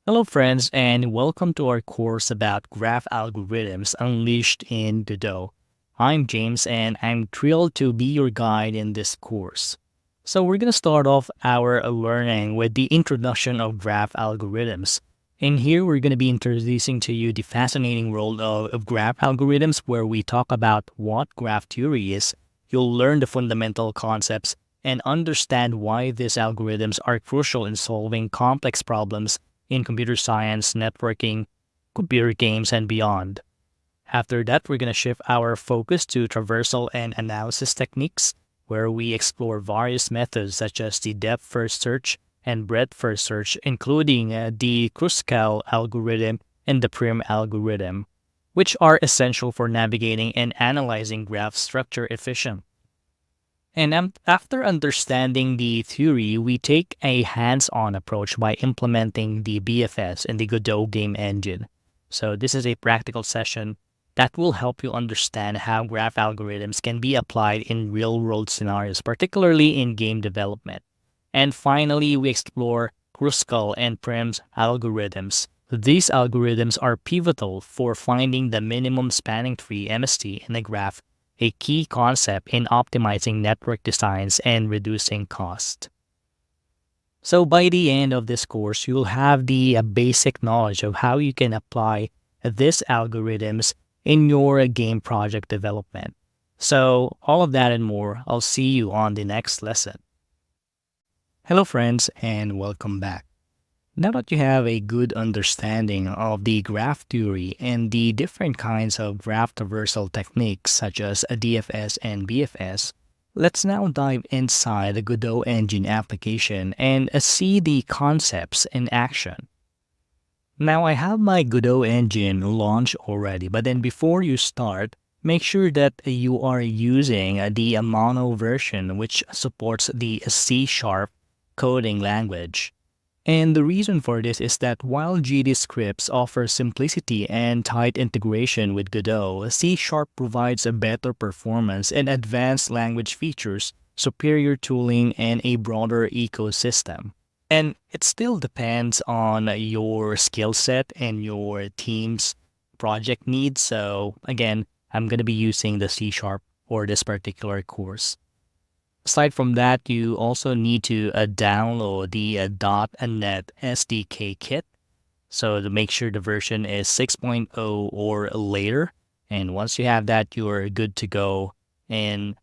Hello, friends, and welcome to our course about graph algorithms unleashed in Godot. I'm James, and I'm thrilled to be your guide in this course. So, we're going to start off our learning with the introduction of graph algorithms. In here, we're going to be introducing to you the fascinating world of graph algorithms, where we talk about what graph theory is. You'll learn the fundamental concepts and understand why these algorithms are crucial in solving complex problems in computer science, networking, computer games, and beyond. After that, we're going to shift our focus to traversal and analysis techniques, where we explore various methods such as the depth first search and breadth first search, including the Kruskal algorithm and the Prim algorithm, which are essential for navigating and analyzing graph structure efficiently. And after understanding the theory, we take a hands-on approach by implementing the BFS and the Godot game engine. So this is a practical session that will help you understand how graph algorithms can be applied in real-world scenarios, particularly in game development. And finally, we explore Kruskal and Prim's algorithms. These algorithms are pivotal for finding the minimum spanning tree MST in a graph, a key concept in optimizing network designs and reducing cost. So by the end of this course, you'll have the basic knowledge of how you can apply these algorithms in your game project development. So all of that and more, I'll see you on the next lesson. Hello friends, and welcome back. Now that you have a good understanding of the graph theory and the different kinds of graph traversal techniques such as a DFS and BFS, let's now dive inside the Godot engine application and see the concepts in action. Now I have my Godot engine launched already, but then before you start, make sure that you are using the mono version which supports the C# coding language. And the reason for this is that while GD scripts offer simplicity and tight integration with Godot, C# provides a better performance and advanced language features, superior tooling, and a broader ecosystem. And it still depends on your skill set and your team's project needs. So again, I'm going to be using the C# for this particular course. Aside from that, you also need to download the .NET SDK kit. So to make sure the version is 6.0 or later. And once you have that, you're good to go in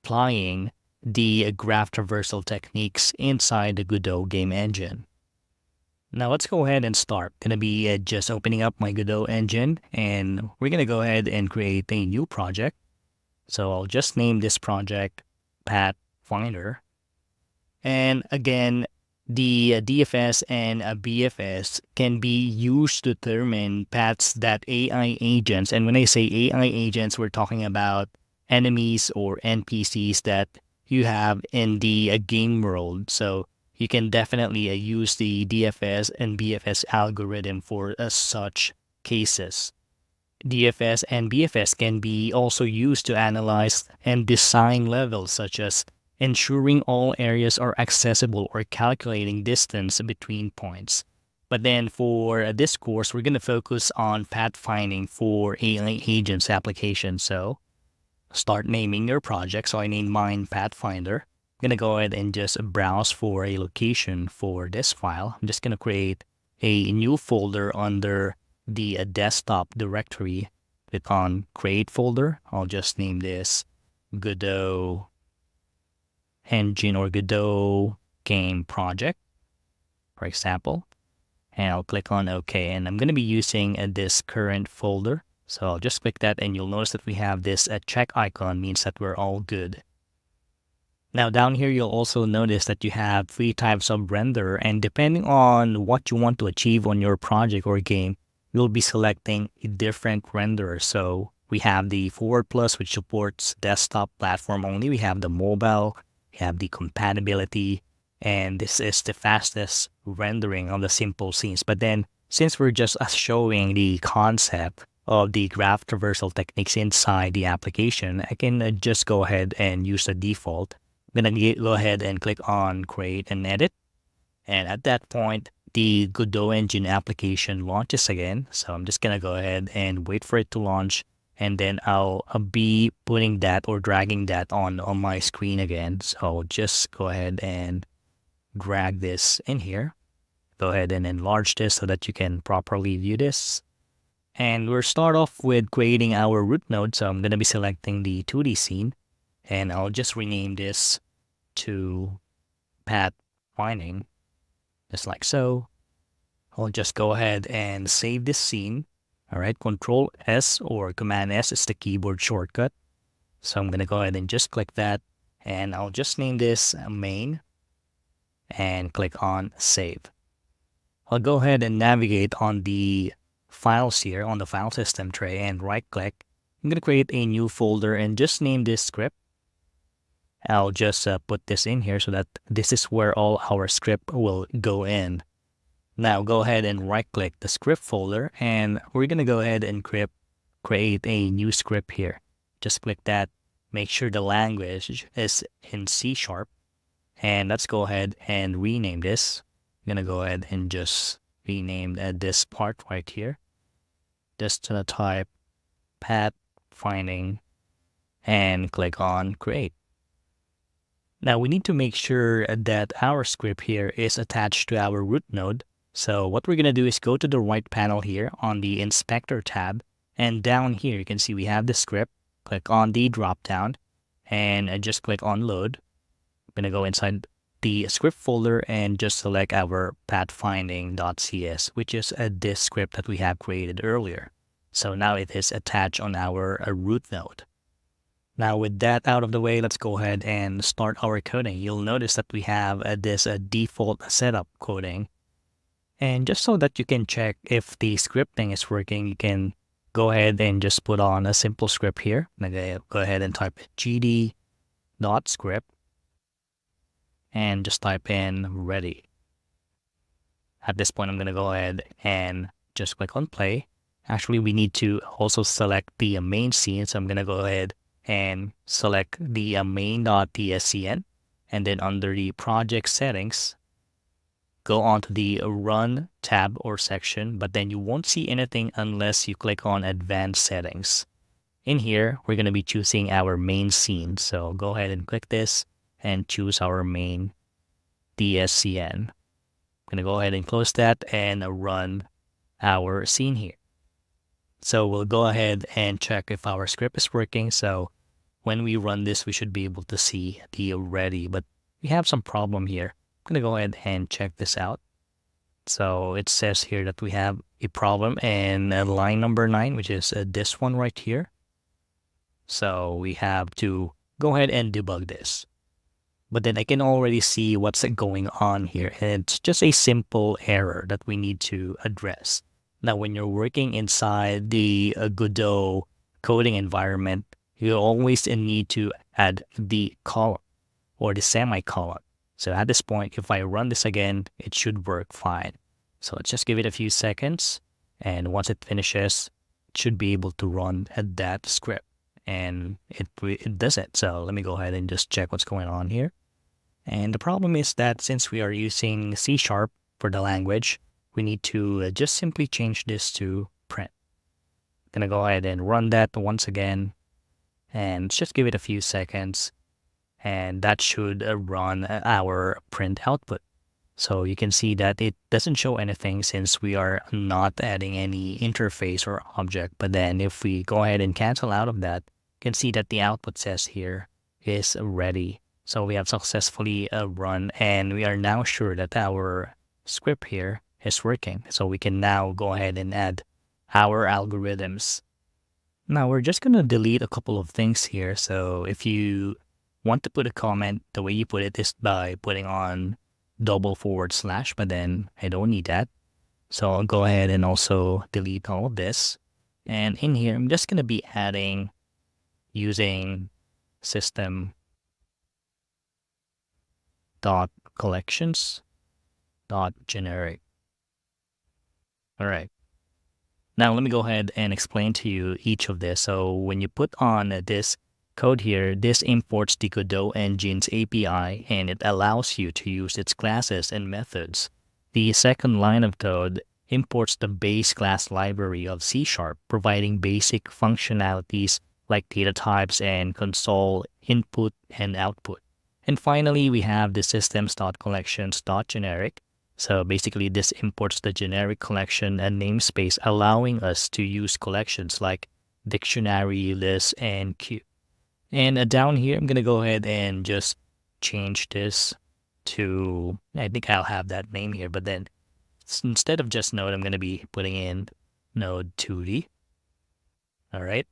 applying the graph traversal techniques inside the Godot game engine. Now let's go ahead and start. Gonna be just opening up my Godot engine, and we're gonna go ahead and create a new project. So I'll just name this project Pathfinder. And again, the DFS and BFS can be used to determine paths that AI agents, and when I say AI agents, we're talking about enemies or NPCs that you have in the game world. So you can definitely use the DFS and BFS algorithm for such cases. DFS and BFS can be also used to analyze and design levels such as ensuring all areas are accessible or calculating distance between points. But then for this course, we're going to focus on pathfinding for AI agents application. So start naming your project. So I named mine Pathfinder. I'm going to go ahead and just browse for a location for this file. I'm just going to create a new folder under the desktop directory. Click on create folder. I'll just name this Godot engine or Godot game project, for example. And I'll click on OK. And I'm going to be using this current folder. So I'll just click that and you'll notice that we have this check icon, means that we're all good. Now down here, you'll also notice that you have 3 types of render, and depending on what you want to achieve on your project or game, you'll be selecting a different renderer. So we have the Forward Plus, which supports desktop platform only. We have the mobile, we have the compatibility, and this is the fastest rendering of the simple scenes. But then since we're just showing the concept of the graph traversal techniques inside the application, I can just go ahead and use the default. I'm going to go ahead and click on create and edit. And at that point, the Godot engine application launches again. So I'm just gonna go ahead and wait for it to launch, and then I'll be putting that or dragging that on my screen again. So just go ahead and drag this in here. Go ahead and enlarge this so that you can properly view this. And we'll start off with creating our root node. So I'm gonna be selecting the 2D scene, and I'll just rename this to Pathfinding, just like so. I'll just go ahead and save this scene. All right, Control S or Command S is the keyboard shortcut. So I'm gonna go ahead and just click that, and I'll just name this main and click on save. I'll go ahead and navigate on the files here on the file system tray and right click. I'm gonna create a new folder and just name this script. I'll just put this in here so that this is where all our script will go in. Now go ahead and right click the script folder, and we're gonna go ahead and create a new script here. Just click that, make sure the language is in C#, and let's go ahead and rename this. I'm gonna go ahead and just rename this part right here. Just type Pathfinding and click on create. Now we need to make sure that our script here is attached to our root node. So what we're going to do is go to the right panel here on the inspector tab, and down here you can see we have the script. Click on the drop down and just click on load. I'm going to go inside the script folder and just select our pathfinding.cs, which is this script that we have created earlier. So now it is attached on our root node. Now with that out of the way, let's go ahead and start our coding. You'll notice that we have this default setup coding. And just so that you can check if the scripting is working, you can go ahead and just put on a simple script here. I'm gonna go ahead and type gd.script and just type in ready. At this point, I'm gonna go ahead and just click on play. Actually, we need to also select the main scene. So I'm gonna go ahead and select the main.tscn, and then under the project settings, go on to the run tab or section, but then you won't see anything unless you click on advanced settings. In here, we're going to be choosing our main scene. So go ahead and click this and choose our main DSCN. I'm going to go ahead and close that and run our scene here. So we'll go ahead and check if our script is working. So when we run this, we should be able to see the ready, but we have some problem here. I'm going to go ahead and check this out. So it says here that we have a problem in line number 9, which is this one right here. So we have to go ahead and debug this. But then I can already see what's going on here. And it's just a simple error that we need to address. Now, when you're working inside the Godot coding environment, you always need to add the column or the semicolon. So at this point, if I run this again, it should work fine. So let's just give it a few seconds. And once it finishes, it should be able to run that script. And it does it. So let me go ahead and just check what's going on here. And the problem is that since we are using C# for the language, we need to just simply change this to print. I'm gonna go ahead and run that once again. And just give it a few seconds. And that should run our print output. So you can see that it doesn't show anything since we are not adding any interface or object. But then if we go ahead and cancel out of that, you can see that the output says here is ready. So we have successfully run, and we are now sure that our script here is working. So we can now go ahead and add our algorithms. Now we're just going to delete a couple of things here. So if you want to put a comment, the way you put it is by putting on // but then I don't need that. So I'll go ahead and also delete all of this. And in here, I'm just going to be adding using system.collections.generic. All right. Now let me go ahead and explain to you each of this. So when you put on this code here, this imports the Godot engine's API, and it allows you to use its classes and methods. The second line of code imports the base class library of C#, providing basic functionalities like data types and console input and output. And finally, we have the systems.collections.generic. So basically, this imports the generic collection and namespace, allowing us to use collections like dictionary, list, and queue. And down here, I'm going to go ahead and just change this to, I think I'll have that name here, but then instead of just node, I'm going to be putting in node 2D. All right.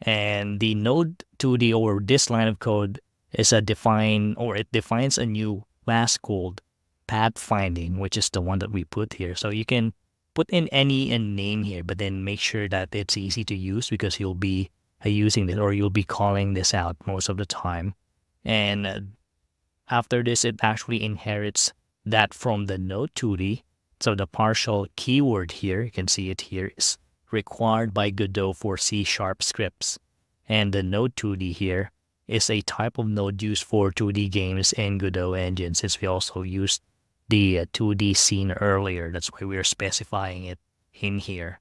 And the node 2D, or this line of code, is it defines a new class called Pathfinding, which is the one that we put here. So you can put in any name here, but then make sure that it's easy to use, because you'll be using this, or you'll be calling this out most of the time. And after this, it actually inherits that from the node 2D. So the partial keyword here, you can see it here, is required by Godot for C# scripts. And the node 2D here is a type of node used for 2D games in Godot engine, since we also used the 2D scene earlier. That's why we're specifying it in here.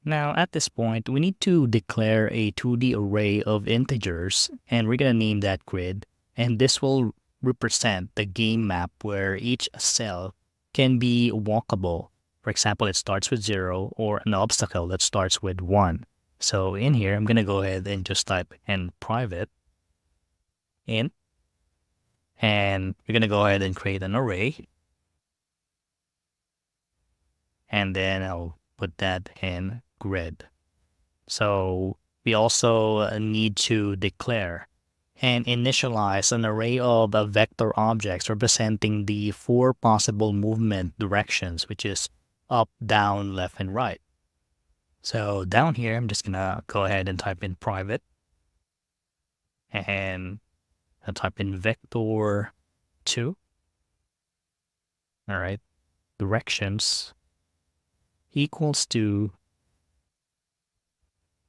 Now, at this point, we need to declare a 2D array of integers, and we're going to name that grid. And this will represent the game map where each cell can be walkable. For example, it starts with 0, or an obstacle that starts with 1. So in here, I'm going to go ahead and just type in private int, and we're going to go ahead and create an array. And then I'll put that in grid. So we also need to declare and initialize an array of vector objects representing the 4 possible movement directions, which is up, down, left, and right. So down here, I'm just gonna go ahead and type in private, and I'll type in vector 2. All right, directions equals to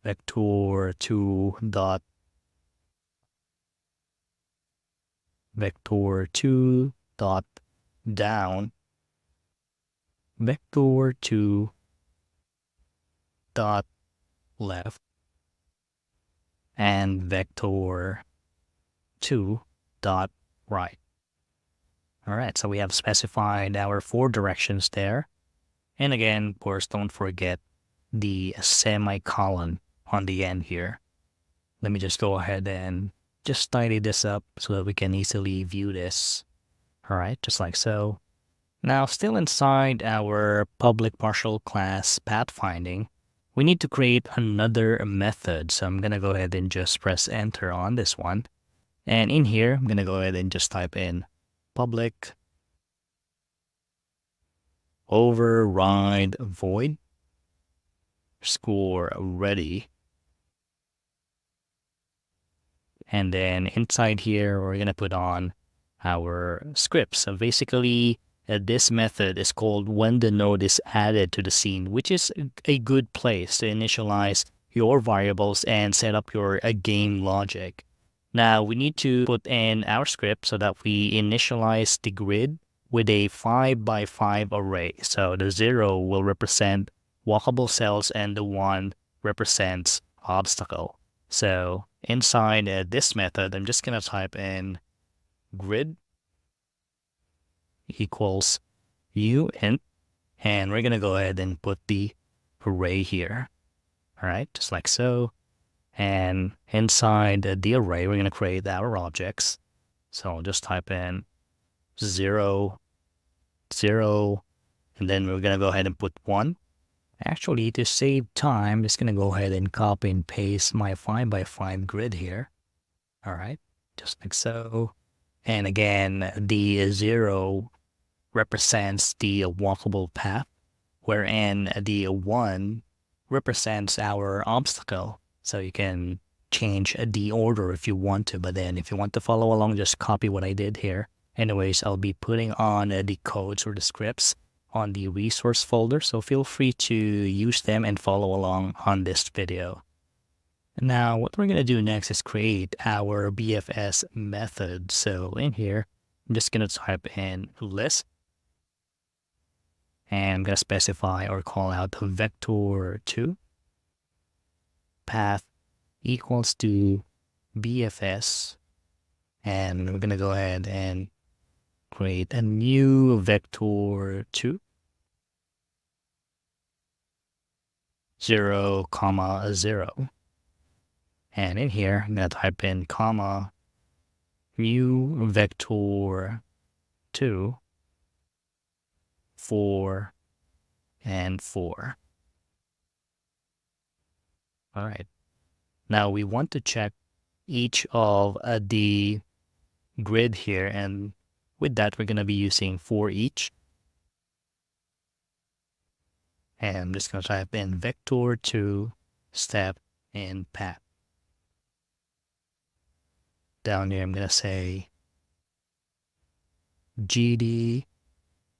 vector 2 dot vector 2 dot down vector 2 dot left and vector 2 dot right. All right, so we have specified our 4 directions there. And again, of course, don't forget the semicolon on the end here. Let me just go ahead and just tidy this up so that we can easily view this. All right, just like so. Now, still inside our public partial class pathfinding, we need to create another method. So I'm going to go ahead and just press enter on this one. And in here, I'm going to go ahead and just type in public override void score ready. And then inside here, we're going to put on our script. So basically, this method is called when the node is added to the scene, which is a good place to initialize your variables and set up your game logic. Now, we need to put in our script so that we initialize the grid with a 5x5 array. So the 0 will represent walkable cells and the 1 represents obstacle. So inside this method, I'm just going to type in grid equals uint, and we're going to go ahead and put the array here. All right, just like so. And inside the array, we're going to create our objects. So I'll just type in 0, 0, and then we're going to go ahead and put 1. Actually, to save time, I'm just going to go ahead and copy and paste my 5x5 grid here. All right, just like so. And again, the 0 represents the walkable path, wherein the 1 represents our obstacle. So you can change the order if you want to, but then if you want to follow along, just copy what I did here. Anyways, I'll be putting on the codes or the scripts on the resource folder, so feel free to use them and follow along on this video. Now, what we're going to do next is create our BFS method. So in here, I'm just going to type in list And I'm going to specify or call out vector2 path equals to BFS. And we're going to go ahead and create a new vector2 0, 0. And in here, I'm going to type in comma new vector 2 4 and 4. All right. Now we want to check each of the grid here, and with that we're going to be using for each. And I'm just going to type in vector2 step and path. Down here I'm going to say gd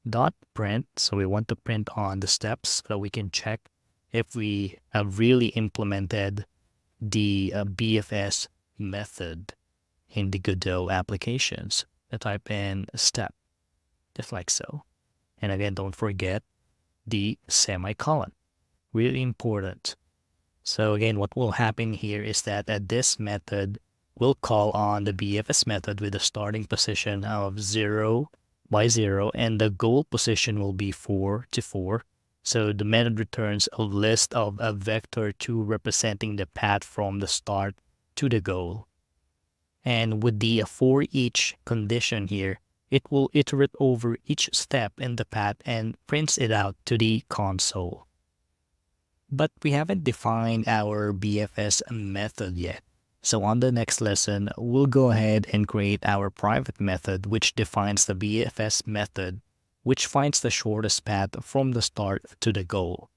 dot print, so we want to print on the steps so we can check if we have really implemented the BFS method in the Godot applications. I type in step, just like so. And again, don't forget the semicolon, really important. So again, what will happen here is that this method will call on the BFS method with a starting position of 0 by 0, and the goal position will be 4 to 4. So the method returns a list of a vector 2 representing the path from the start to the goal. And with the for each condition here, it will iterate over each step in the path and prints it out to the console. But we haven't defined our BFS method yet. So on the next lesson, we'll go ahead and create our private method which defines the BFS method, which finds the shortest path from the start to the goal.